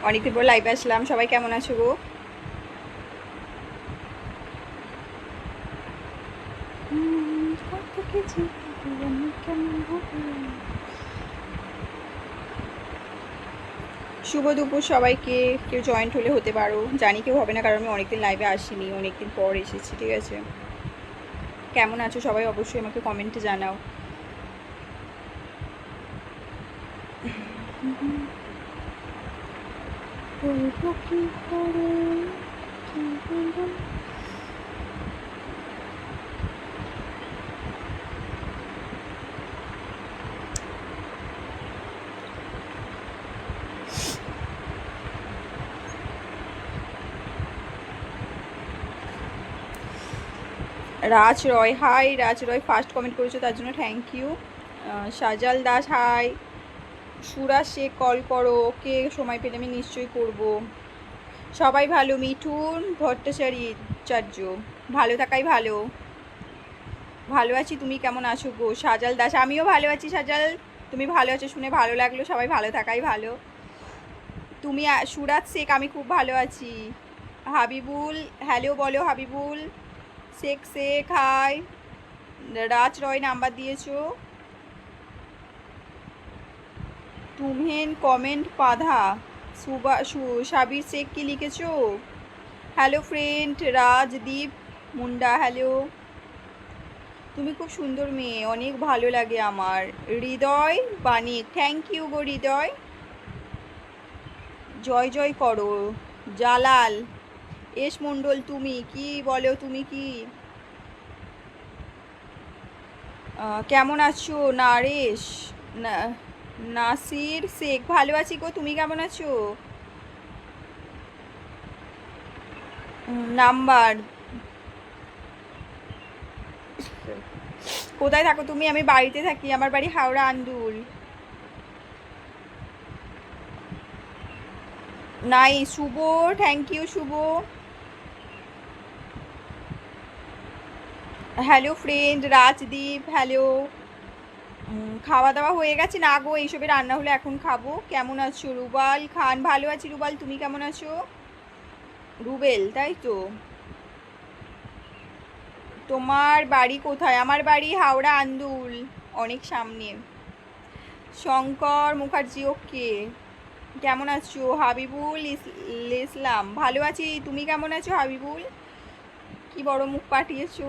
অনেকদিন পর লাইভে আসলাম। সবাই কেমন আছো গো? শুভ দুপুর সবাইকে। কেউ জয়েন্ট হলে হতে পারো, জানি কেউ হবে না কারণ আমি অনেকদিন লাইভে আসিনি, অনেকদিন পর এসেছি। ঠিক আছে, কেমন আছো সবাই অবশ্যই আমাকে কমেন্টে জানাও। Raj Roy, hi Raj Roy, first comment করেছো তার জন্য thank you. Sajal Das hi. Suraj Sheikh call করো, ওকে সময় পেলে আমি নিশ্চয়ই করব। সবাই ভালো। মিঠুন ভট্টাচার্য, ভালো থাকাই ভালো। ভালো আছি, তুমি কেমন আছো গো? সাজাল দাস, আমিও ভালো আছি সাজাল, তুমি ভালো আছো শুনে ভালো লাগলো। সবাই ভালো থাকাই ভালো। তুমি সুরাজ শেখ, আমি খুব ভালো আছি। হাবিবুল হ্যালো বলো। হাবিবুল শেখ শেখ হাই। রাজ রয় নাম্বার দিয়েছো। তুমহেন কমেন্ট পাধা। সাবির শেখ কি লিখেছো? Hello friend Rajdeep Munda, hello. তুমি খুব সুন্দর মেয়ে, অনেক ভালো লাগে আমার। হৃদয় বানিক, থ্যাংক ইউ গো হৃদয়। জয় জয় করো। জালাল এস মণ্ডল, তুমি কি বলো? তুমি কি কেমন আছো? নারেশ নাসির শেখ, ভালো আছি গো, তুমি কেমন আছো? নাম্বার কোথায় থাকো তুমি? আমি বাড়িতে থাকি, আমার বাড়ি হাওড়া আন্দুল। নাই Shubho, thank you Shubho. Hello friend Rajdeep, hello. খাওয়া দাওয়া হয়ে গেছে না গো? এইসবে রান্না হলে এখন খাবো। কেমন আছো? রুবাল খান, ভালো আছি রুবাল, তুমি কেমন আছো? রুবেল তাই তো। তোমার বাড়ি কোথায়? আমার বাড়ি হাওড়া আন্দুল, অনেক সামনে। শঙ্কর মুখার্জি, ওকে। কেমন আছো? হাবিবুল ইসলাম, ভালো আছি, তুমি কেমন আছো হাবিবুল? কি বড় মুখ পাঠিয়েছো।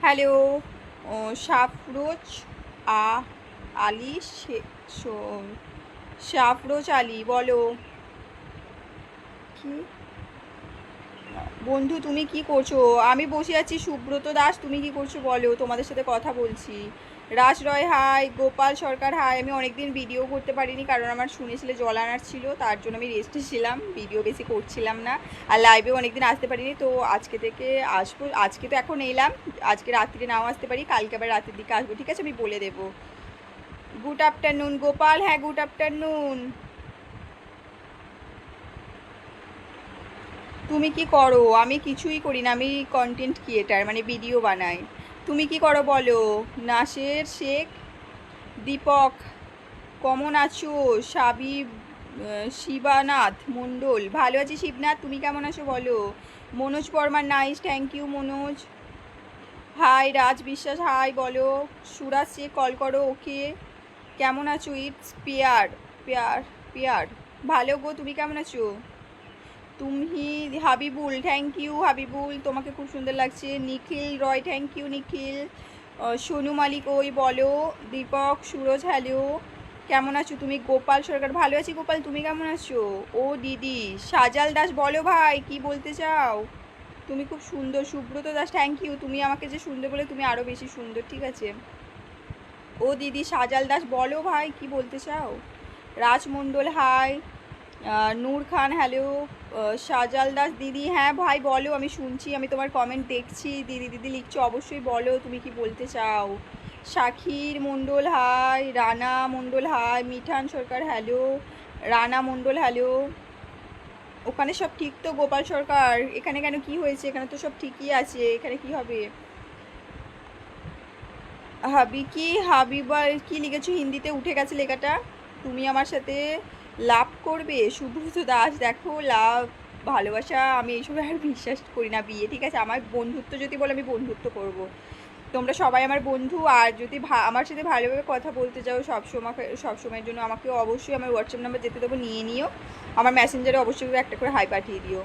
হ্যালো সাফরোজ আলী, সাফরোজ আলী বলো। কি বন্ধু তুমি কি করছো? আমি বসে আছি। সুব্রত দাস, তুমি কি করছো বলো? তোমাদের সাথে কথা বলছি। রাজ রয় হাই। গোপাল সরকার হাই। আমি অনেকদিন ভিডিও করতে পারিনি কারণ আমার শুনেছিলে জল আনার ছিল, তার জন্য আমি রেস্টে ছিলাম, ভিডিও বেশি করছিলাম না। আর লাইভেও অনেকদিন আসতে পারিনি, তো আজকে থেকে আসবো। আজকে তো এখন এলাম, আজকে রাত্রিরে নাও আসতে পারি, কালকে আবার রাতের দিকে আসবো, ঠিক আছে? আমি বলে দেবো। গুড আফটারনুন গোপাল, হ্যাঁ গুড আফটারনুন। তুমি কি করো? আমি কিছুই করি না, আমি কন্টেন্ট ক্রিয়েটার, মানে ভিডিও বানাই। তুমি কি করো বলো? নাসের শেখ, দীপক কেমন আছো? শিবানাথ মণ্ডল, ভালো আছি শিবনাথ, তুমি কেমন আছো বলো? Manoj Barma nice, thank you Manoj. Hi Raj Biswas, hi বলো। সুরাজ শেখ কল করো, ওকে। কেমন আছো? ইটস পিয়ার পিয়ার পিয়ার, ভালো গো, তুমি কেমন আছো? তুমি হাবিবুল, থ্যাংক ইউ হাবিবুল, তোমাকে খুব সুন্দর লাগছে। নিখিল রয়, থ্যাংক ইউ নিখিল। সোনু মালিক ওই বলো। দীপক সুরজ, হ্যালো। কেমন আছো তুমি? গোপাল সরকার, ভালো আছি গোপাল, তুমি কেমন আছো? ও দিদি সাজাল দাস, বলো ভাই কি বলতে চাও? তুমি খুব সুন্দর। সুব্রত দাস, থ্যাংক ইউ, তুমি আমাকে যে সুন্দর বলে তুমি আরও বেশি সুন্দর, ঠিক আছে? ও দিদি সাজাল দাস, বলো ভাই কি বলতে চাও? রাজমণ্ডল হাই। নূর খান, হ্যালো। শাহজাল দাস দিদি, হ্যাঁ ভাই বলো, আমি শুনছি, আমি তোমার কমেন্ট দেখছি। দিদি দিদি লিখছো, অবশ্যই বলো তুমি কি বলতে চাও। শাখির মণ্ডল হাই। রানা মণ্ডল হাই। মিঠান সরকার, হ্যালো। রানা মণ্ডল, হ্যালো। ওখানে সব ঠিক তো গোপাল সরকার? এখানে কেন, কি হয়েছে? এখানে তো সব ঠিকই আছে, এখানে কি হবে? হাবি কি হাবিবা কি লিখেছো? হিন্দিতে উঠে গেছে লেখাটা। তুমি আমার সাথে লাভ করবে? সুব্রত দাস, দেখো লাভ ভালোবাসা আমি এইসবে আর বিশ্বাস করি না। বিয়ে ঠিক আছে, আমার বন্ধুত্ব যদি বলে আমি বন্ধুত্ব করব। তোমরা সবাই আমার বন্ধু, আর যদি আমার সাথে ভালোভাবে কথা বলতে চাও সবসময়ের জন্য আমাকে অবশ্যই আমার হোয়াটসঅ্যাপ নাম্বার যেতে দেবো, নিয়ে নিও। আমার মেসেঞ্জারে অবশ্যই একটা করে হাই পাঠিয়ে দিও।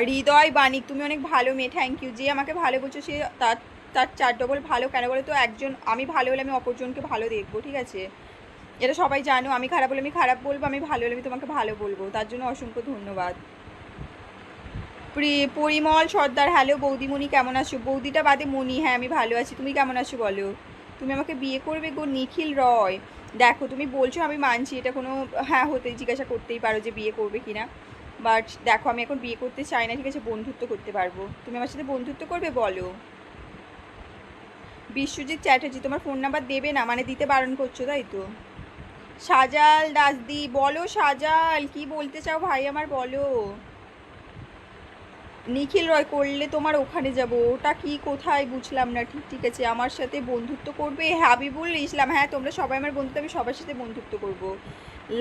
হৃদয় বাণিক, তুমি অনেক ভালো মেয়ে, থ্যাংক ইউ। যে আমাকে ভালো বলছো সে তার তার 4 ডবল ভালো কেন বলে তো? একজন আমি ভালো হলে আমি অপরজনকে ভালো দেখবো, ঠিক আছে? এটা সবাই জানো। আমি খারাপ হলে আমি খারাপ বলবো, আমি ভালো হলে আমি তোমাকে ভালো বলবো। তার জন্য অসংখ্য ধন্যবাদ। পরিমল সর্দার, হ্যালো বৌদিমণি, কেমন আছো? বৌদিটা বাদে মণি, হ্যাঁ আমি ভালো আছি। তুমি কেমন আছো বলো? তুমি আমাকে বিয়ে করবে গো? নিখিল রয়, দেখো তুমি বলছো আমি মানছি, এটা কোনো হ্যাঁ জিজ্ঞাসা করতেই পারো যে বিয়ে করবে কি না, বাট দেখো আমি এখন বিয়ে করতে চাই না, ঠিক আছে? বন্ধুত্ব করতে পারবো। তুমি আমার সাথে বন্ধুত্ব করবে বলো? বিশ্বজিৎ চ্যাটার্জি, তোমার ফোন নাম্বার দেবে না মানে দিতে বারণ করছো তাই তো? সাজাল দাসদি, বলো সাজাল কি বলতে চাও ভাই আমার, বলো। নিখিল রয়, করলে তোমার ওখানে যাব, ওটা কি কোথায় বুঝলাম না ঠিক। ঠিক আছে, আমার সাথে বন্ধুত্ব করবে? হাবিবুল ইসলাম, হ্যাঁ তোমরা সবাই আমার বন্ধু, আমি সবার সাথে বন্ধুত্ব করব।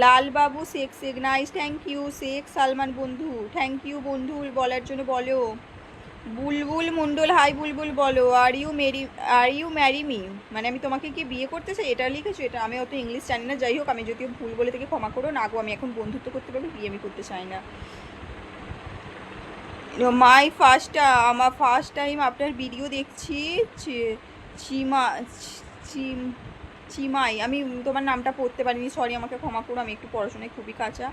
Lalbabu Sheikh nice, thank you. Sheikh Salman বন্ধু, থ্যাংক ইউ বন্ধু বলার জন্য, বলো। বুলবুল মণ্ডল, হাই বুলবুল, বলো। আর ইউ ম্যারি মি, মানে আমি তোমাকে কি বিয়ে করতে চাই, এটা লিখেছো? এটা আমি অত ইংলিশ জানি না, যাই হোক আমি যদিও ভুল বলে থেকে ক্ষমা করো না গো, আমি এখন বন্ধুত্ব করতে পারবো, বিয়ে আমি করতে চাই না। আমার ফার্স্ট টাইম আপনার ভিডিও দেখছি। চিমা চিমাই, আমি তোমার নামটা পড়তে পারিনি, সরি, আমাকে ক্ষমা করো, আমি একটু পড়াশোনায় খুবই কাঁচা।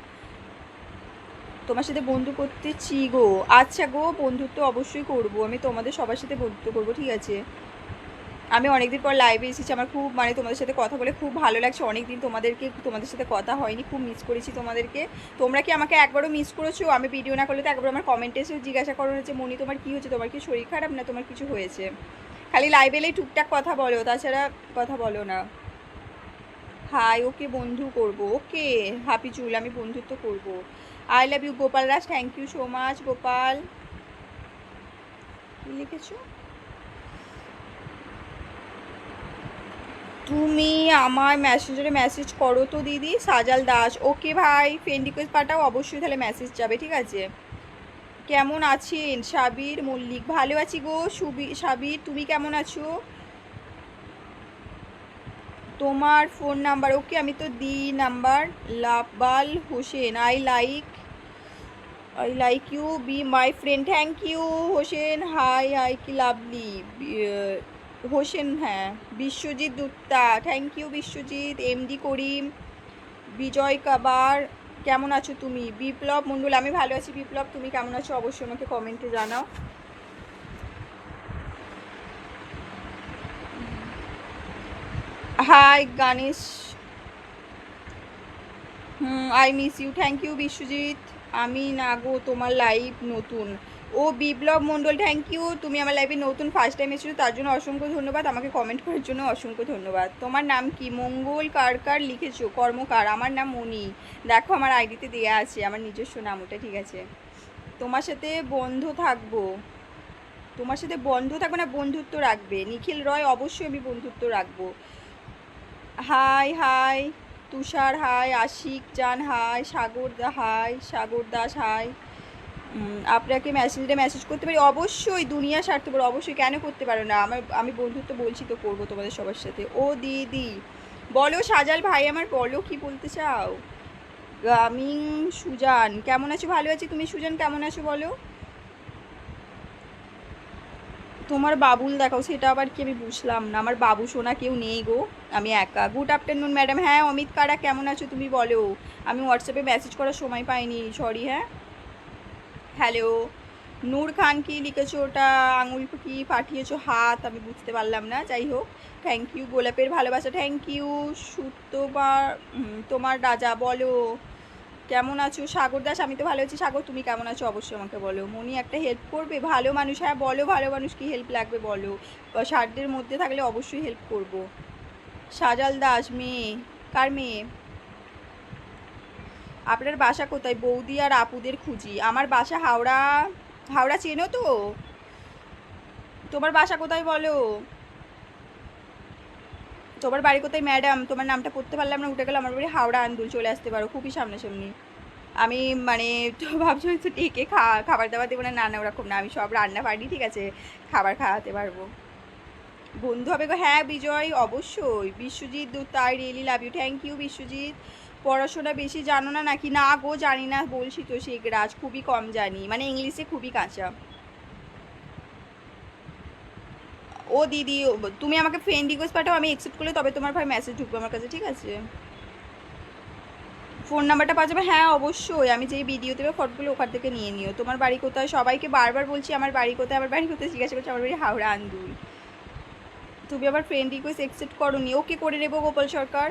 তোমার সাথে বন্ধু করতেছি গো, আচ্ছা গো, বন্ধুত্ব অবশ্যই করব, আমি তোমাদের সবার সাথে বন্ধুত্ব করব, ঠিক আছে? আমি অনেকদিন পর লাইভে এসেছি, আমার খুব মানে তোমাদের সাথে কথা বলে খুব ভালো লাগছে। অনেকদিন তোমাদের সাথে কথা হয়নি, খুব মিস করেছি তোমাদেরকে। তোমরা কি আমাকে একবারও মিস করেছো? আমি ভিডিও না করলে তো একবার আমার কমেন্টে এসেও জিজ্ঞাসা করো যে মনি তোমার কি হচ্ছে, তোমার কি শরীর খারাপ না তোমার কিছু হয়েছে? খালি লাইভে এলেই টুকটাক কথা বলো, তাছাড়া কথা বলো না। হাই, ওকে বন্ধু করব, ওকে হাপিচুল, আমি বন্ধুত্ব করব। I love you Gopal Raj, thank you so much Gopal. কি লিখেছো? তুমি আমার মেসেঞ্জারে মেসেজ করো তো দিদি। সাজাল দাস, ওকে ভাই, ফ্রেন্ড রিকোয়েস্ট পাঠাও অবশ্যই, তাহলে মেসেজ যাবে, ঠিক আছে? কেমন আছেন? সাবির মল্লিক, ভালো আছি গো সাবির, তুমি কেমন আছো? তোমার ফোন নাম্বার? ওকে আমি তো নাম্বার। লাবাল Hossain, I like you, be my friend, thank you Hossain. Hi কি লাভলি হোসেন, হ্যাঁ। Biswajit Dutta, thank you Biswajit. MD Karim, Bijoy কাবার, কেমন আছো তুমি? বিপ্লব মণ্ডল, আমি ভালো আছি বিপ্লব, তুমি কেমন আছো অবশ্যই আমাকে কমেন্টে জানাও। Hi Ganesh, I miss you, thank you Biswajit. আমি না গো, তোমার লাইভ নতুন। ও বিপ্লব মণ্ডল, থ্যাংক ইউ, তুমি আমার লাইভে নতুন ফার্স্ট টাইম এসেছো, তার জন্য অসংখ্য ধন্যবাদ। আমাকে কমেন্ট করার জন্য অসংখ্য ধন্যবাদ। তোমার নাম কি? মঙ্গল কার লিখেছো, কর্মকার। আমার নাম মনি, দেখো আমার আইডিতে দেওয়া আছে আমার নিজস্ব নাম ওটা, ঠিক আছে? তোমার সাথে বন্ধু থাকবো না বন্ধুত্ব রাখবে? নিখিল রয়, অবশ্যই আমি বন্ধুত্ব রাখবো। হাই তুষার, হাই আশিক জান, হাই সাগর দাস, হাই। আপনাকে মেসেজ করতে পারি? অবশ্যই, দুনিয়া স্বার্থপর, অবশ্যই, কেন করতে পারো না? আমি বন্ধুত্ব বলছি তো করবো তোমাদের সবার সাথে। ও দিদি, বলো সাজাল ভাই আমার, বলো কি বলতে চাও? গামিং সুজান, কেমন আছো? ভালো আছি, তুমি সুজান কেমন আছো বলো? তোমার বাবুল দেখাও, সেটা আবার কি আমি বুঝলাম না। আমার বাবু সোনা কেউ নেই গো, আমি একা। গুড আফটারনুন ম্যাডাম, হ্যাঁ অমিত কারা, কেমন আছো তুমি বলো? আমি হোয়াটসঅ্যাপে মেসেজ করার সময় পাইনি, সরি। হ্যাঁ হ্যালো। নূর খান, কি লিখেছো ওটা? আঙুল কি পাঠিয়েছো? হাত, আমি বুঝতে পারলাম না, যাই হোক। থ্যাংক ইউ গোলাপের ভালোবাসা, থ্যাংক ইউ। তোমার রাজা, বলো কেমন আছো? সাগর দাস, আমি তো ভালো আছি সাগর, তুমি কেমন আছো অবশ্যই আমাকে বলো। মনি একটা হেল্প করবে? ভালো মানুষ, হ্যাঁ বলো ভালো মানুষ, কি হেল্প লাগবে বলো, সাধ্যের মধ্যে থাকলে অবশ্যই হেল্প করব। সাজাল দাস, মেয়ে, কার মেয়ে? আপনার বাসা কোথায়? বৌদি আর আপুদের খুঁজি। আমার বাসা হাওড়া চেনো তো? তোমার বাসা কোথায় বলো? তোমার বাড়ি কোথায় ম্যাডাম? তোমার নামটা পড়তে পারলাম না, উঠে গেল। আমার বাড়ি হাওড়া আন্দুল, চলে আসতে পারো, খুবই সামনাসামনি। আমি মানে তো ভাবছো তো ডেকে খাবার দাবার দেবো না, না না ওরকম না, আমি সব রান্না পারি, ঠিক আছে, খাবার খাওয়াতে পারবো। বন্ধু হবে গো, হ্যাঁ বিজয় অবশ্যই। Biswajit Dutta, I really love you, thank you Biswajit. পড়াশোনা বেশি জানো না নাকি? না গো জানি না, বলছি তো শেখ রাজ, খুবই কম জানি, মানে ইংলিশে খুবই কাঁচা। ও দিদি, তুমি আমাকে ফ্রেন্ড রিকোয়েস্ট পাঠাও, আমি অ্যাকসেপ্ট করলে তবে তোমার ভাই মেসেজ ঢুকবে আমার কাছে, ঠিক আছে? ফোন নাম্বারটা পাওয়া যাবে, হ্যাঁ অবশ্যই, আমি যেই ভিডিও দেবে ফটোগুলো ওখান থেকে নিয়ে নিও। তোমার বাড়ি কোথায়? সবাইকে বারবার বলছি আমার বাড়ি কোথায়, আমার বাড়ি কোথায় জিজ্ঞাসা করছি, আমার বাড়ি হাওড়া আন্দুল। তুমি আবার ফ্রেন্ড রিকোয়েস্ট অ্যাকসেপ্ট করো নি, ওকে করে নেবো গোপাল সরকার।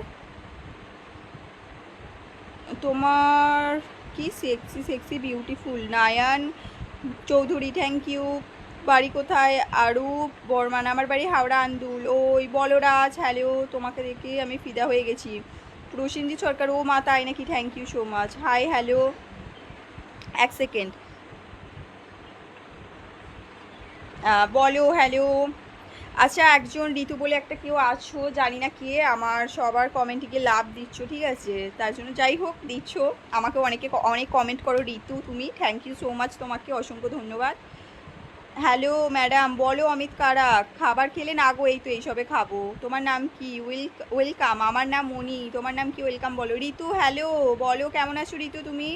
তোমার কি sexy sexy beautiful, Nayan Chowdhury, thank you. বাড়ি কোথায়? আরূপ বর্মান, আমার বাড়ি হাওড়া আন্দুল। ওই বলরাজ, হ্যালো, তোমাকে দেখে আমি ফিদা হয়ে গেছি। প্রসেনজিৎ সরকার, ও মা তাই নাকি, thank you so much. Hi hello, এক সেকেন্ড, বলো হ্যালো। আচ্ছা, একজন ঋতু বলে একটা কেউ আছো, জানি না কে, আমার সবার কমেন্টে গিয়ে লাভ দিচ্ছ, ঠিক আছে, তার জন্য যাই হোক দিচ্ছ, আমাকে অনেক কমেন্ট করো ঋতু তুমি, থ্যাংক ইউ সো মাচ, তোমাকে অসংখ্য ধন্যবাদ। হ্যালো ম্যাডাম, বলো অমিত কারা, খাবার খেলে? না গো এই তো এইসবে খাবো। তোমার নাম কি? ওয়েলকাম, আমার নাম মনি, তোমার নাম কি? ওয়েলকাম বলো। ঋতু হ্যালো, বলো কেমন আছো ঋতু তুমি?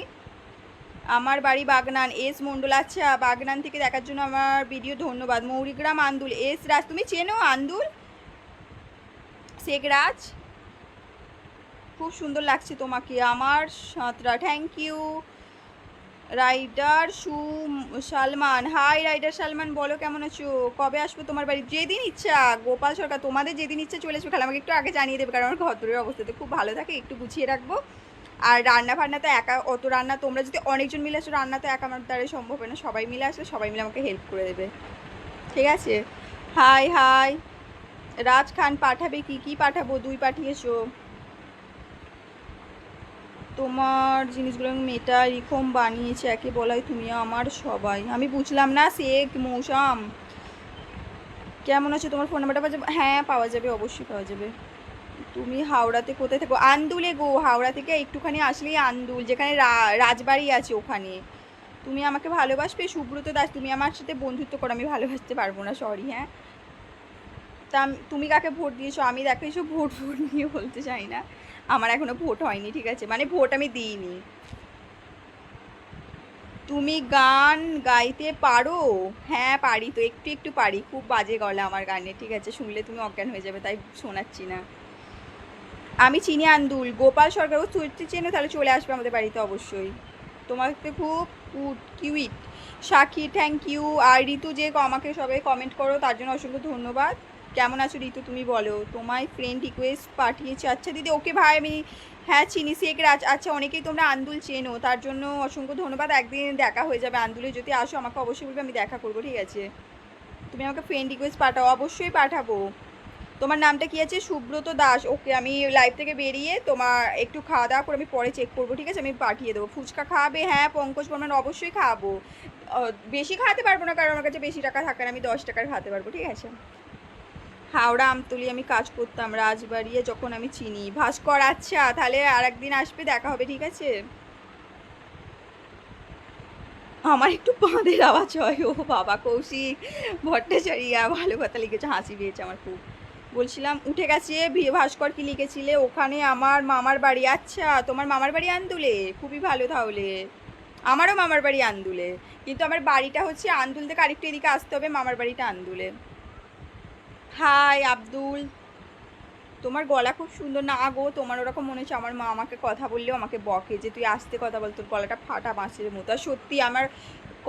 আমার বাড়ি বাগনান, এস মণ্ডল, আচ্ছা বাগনান থেকে দেখার জন্য আমার ভিডিও, ধন্যবাদ। মৌরিগ্রাম আন্দুল, এস রাজ, তুমি চেনো আন্দুল? শেখ রাজ, খুব সুন্দর লাগছে তোমাকে, আমার Santra, thank you. Rider Salman, hi rider Salman, বলো কেমন আছো? কবে আসবো তোমার বাড়ি? যেদিন ইচ্ছা গোপাল সরকার, তোমাদের যেদিন ইচ্ছা চলে আসবে, খালি আমাকে একটু আগে জানিয়ে দেবে, কারণ আমার ঘরের অবস্থাতে খুব ভালো থাকে, একটু গুছিয়ে রাখবো। আর রান্না ফান্না তো একা, অত রান্না তোমরা যদি অনেকজন মিলে আসো, রান্না তো একা আমার দ্বারাই সম্ভব হয় না, সবাই মিলে আসলে সবাই মিলে আমাকে হেল্প করে দেবে, ঠিক আছে? হাই হাই রাজ খান, পাঠাবে কি কি পাঠাবো? 2 পাঠিয়েছো। তোমার জিনিসগুলো মেয়েটা রিখম বানিয়েছে, একে বলাই তুমি আমার সবাই, আমি বুঝলাম না শেখ মৌসাম। কেমন আছো? তোমার ফোন নাম্বারটা পাওয়া যাবে? হ্যাঁ পাওয়া যাবে, অবশ্যই পাওয়া যাবে। তুমি হাওড়াতে কোথায় থাকো? আন্দুলে গো, হাওড়া থেকে একটুখানি আসলেই আন্দুল, যেখানে রাজবাড়ি আছে ওখানে। তুমি আমাকে ভালোবাসবে? সুব্রত দাস, তুমি আমার সাথে বন্ধুত্ব করো, আমি ভালোবাসতে পারবো না, সরি। হ্যাঁ, তা তুমি কাকে ভোট দিয়েছো? আমি দেখো এইসব ভোট ভোট নিয়ে বলতে চাই না, আমার এখনো ভোট হয়নি, ঠিক আছে, মানে ভোট আমি দিইনি। তুমি গান গাইতে পারো? হ্যাঁ পারি তো, একটু একটু পারি, খুব বাজে গলা আমার গানে, ঠিক আছে, শুনলে তুমি অজ্ঞান হয়ে যাবে, তাই শোনাচ্ছি না। আমি চিনি আন্দুল, গোপাল সরকার, ও তুই চেনো, তাহলে চলে আসবে আমাদের বাড়িতে অবশ্যই, তোমাকে খুব কিউইট। সাক্ষী, থ্যাংক ইউ। আর ঋতু যে আমাকে সবাই কমেন্ট করো, তার জন্য অসংখ্য ধন্যবাদ। কেমন আছো ঋতু তুমি বলো? তোমায় ফ্রেন্ড রিকোয়েস্ট পাঠিয়েছি, আচ্ছা দিদি, ওকে ভাই, আমি হ্যাঁ চিনি শেখ রাজ, আচ্ছা অনেকেই তোমরা আন্দুল চেনো, তার জন্য অসংখ্য ধন্যবাদ, একদিন দেখা হয়ে যাবে আন্দুলে, যদি আসো আমাকে অবশ্যই বলবে, আমি দেখা করবো, ঠিক আছে? তুমি আমাকে ফ্রেন্ড রিকোয়েস্ট পাঠাও, অবশ্যই পাঠাবো। তোমার নামটা কি আছে? সুব্রত দাস, ওকে, আমি লাইভ থেকে বেরিয়ে তোমার একটু খাওয়া দাওয়া করে আমি পরে চেক করবো, ঠিক আছে, আমি পাঠিয়ে দেবো। ফুচকা খাওয়াবে? হ্যাঁ পঙ্কজ বর্মন, অবশ্যই খাওয়াবো। বেশি খাওয়াতে পারবো না, কারণ আমার কাছে বেশি টাকা থাকে না, আমি 10 টাকার খাওয়াতে পারবো, ঠিক আছে? হাওড়া আমতলি আমি কাজ করতাম, রাজবাড়িয়ে যখন আমি চিনি। ভাস্কর, আচ্ছা তাহলে আর একদিন আসবে, দেখা হবে, ঠিক আছে? আমার একটু বাঁধের আওয়াজ হয়, ও বাবা, কৌশিক ভট্টাচারিয়া, ভালো কথা লিখেছে, হাসি পেয়েছে আমার খুব। বলছিলাম উঠে গেছে, ভাস্কর কি লিখেছিলে? ওখানে আমার মামার বাড়ি, আচ্ছা তোমার মামার বাড়ি আন্দুলে, খুবই ভালো তাহলে। আমারও মামার বাড়ি আন্দুলে, কিন্তু আমার বাড়িটা হচ্ছে আন্দুল থেকে আরেকটু এদিকে আসতে হবে, মামার বাড়িটা আন্দুলে। হাই আব্দুল, তোমার গলা খুব সুন্দর। না গো, তোমার ওরকম মনে হচ্ছে, আমার মা আমাকে কথা বললেও আমাকে বকে যে তুই আস্তে কথা বল, তোর গলাটা ফাটা মাছের মতো। আর সত্যি আমার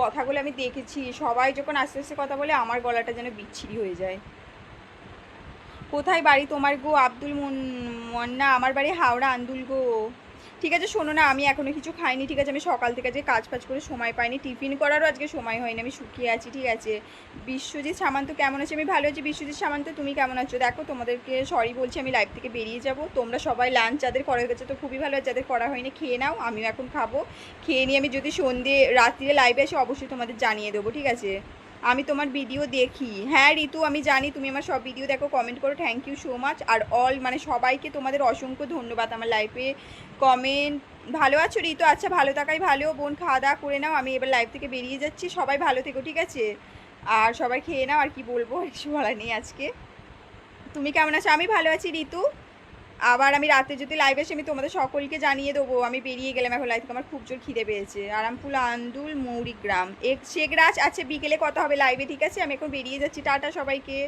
কথাগুলো আমি দেখেছি, সবাই যখন আস্তে আস্তে কথা বলে আমার গলাটা যেন বিচ্ছিরি হয়ে যায়। কোথায় বাড়ি তোমার গো? আব্দুল মন্না, আমার বাড়ি হাওড়া আন্দুল গো। ঠিক আছে, শোনো না, আমি এখনো কিছু খাইনি, ঠিক আছে, আমি সকাল থেকে যে কাজ ফাজ করে সময় পাইনি, টিফিন করারও আজকে সময় হয়নি, আমি শুকিয়ে আছি, ঠিক আছে? বিশ্বজিৎ সামন্ত কেমন আছে? আমি ভালো আছি বিশ্বজিৎ সামন্ত, তুমি কেমন আছো? দেখো তোমাদেরকে সরি বলছি, আমি লাইভ থেকে বেরিয়ে যাব, তোমরা সবাই লাঞ্চ যাদের করা হয়ে গেছে তো খুবই ভালো, যাদের করা হয়নি খেয়ে নাও, আমিও এখন খাবো, খেয়ে নিয়ে আমি যদি সন্ধে রাত্রিরে লাইভে আসি অবশ্যই তোমাদের জানিয়ে দেবো, ঠিক আছে? আমি তোমার ভিডিও দেখি। হ্যাঁ ঋতু, আমি জানি তুমি আমার সব ভিডিও দেখো, কমেন্ট করো, থ্যাংক ইউ সো মাচ। আর অল মানে সবাইকে তোমাদের অসংখ্য ধন্যবাদ আমার লাইফে কমেন্ট। ভালো আছো ঋতু? আচ্ছা, ভালো থাকাই ভালো। বোন খাওয়া দাওয়া করে নাও, আমি এবার লাইভ থেকে বেরিয়ে যাচ্ছি। সবাই ভালো থেকো, ঠিক আছে? আর সবাই খেয়ে নাও, আর কি বলবো, কিছু বলার নেই আজকে। তুমি কেমন আছো? আমি ভালো আছি ঋতু। আবার আমি রাতে যদি লাইভ আসি আমি তোমাদের সকলকে জানিয়ে দেবো। আমি বেরিয়ে গেলাম এখন লাইভ থেকে, আমার খুব জোর খিদে পেয়েছে। আরামপুল আন্দুল মৌরিগ্রাম শেখরাজ। আচ্ছা, বিকেলে কথা হবে লাইভে, ঠিক আছে? আমি এখন বেরিয়ে যাচ্ছি, টাটা সবাইকে।